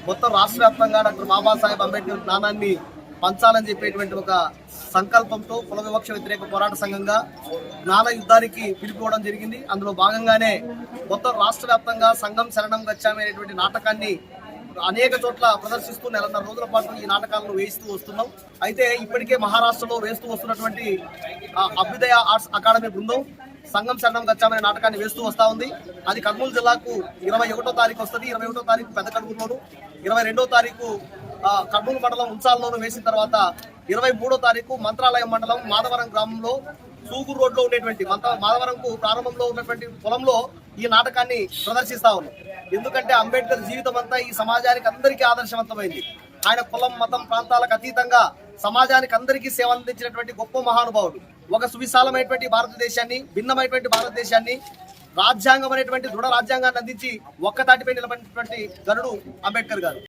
మొత్తం రాష్ట్ర వ్యాప్తంగా డాక్టర్ బాబాసాహెబ్ అంబేద్కర్ జ్ఞానాన్ని పంచాలని చెప్పేటువంటి ఒక సంకల్పంతో కుల వివక్ష వ్యతిరేక పోరాట సంఘంగా జ్ఞాన యుద్ధానికి పిలుపుకోవడం జరిగింది. అందులో భాగంగానే మొత్తం రాష్ట్ర వ్యాప్తంగా సంఘం శరణం గచ్చామి అనేటువంటి నాటకాన్ని అనేక చోట్ల ప్రదర్శిస్తూ 1.5 రోజుల పాటు ఈ నాటకాలను వేయిస్తూ వస్తున్నాం. అయితే ఇప్పటికే మహారాష్ట్రలో వేస్తూ వస్తున్నటువంటి అభ్యుదయ ఆర్ట్స్ అకాడమీ బృందం సంఘం శరణం గచ్చామనే నాటకాన్ని వేస్తూ వస్తా ఉంది. అది కర్నూలు జిల్లాకు 21వ తారీఖు వస్తుంది. 21వ తారీఖు పెద్ద కడుగులోను, 22వ తారీఖు కర్నూలు మండలం ఉంచాలలోను వేసిన తర్వాత 23వ తారీఖు మంత్రాలయం మండలం మాధవరం గ్రామంలో సూగూరు రోడ్లో ఉండేటువంటి మాధవరంకు ప్రారంభంలో ఉన్నటువంటి పొలంలో ఈ నాటకాన్ని ప్రదర్శిస్తా ఉన్నాం. ఎందుకంటే అంబేద్కర్ జీవితం అంతా ఈ సమాజానికి అందరికీ ఆదర్శవంతమైంది. ఆయన కులం మతం ప్రాంతాలకు అతీతంగా సమాజానికి అందరికీ సేవ అందించినటువంటి గొప్ప మహానుభావుడు. ఒక సువిశాలమైనటువంటి భారతదేశాన్ని, భిన్నమైనటువంటి భారతదేశాన్ని, రాజ్యాంగం అనేటువంటి దృఢ రాజ్యాంగాన్ని అందించి ఒక్కతాటిపై నిలబడినటువంటి గరుడు అంబేద్కర్ గారు.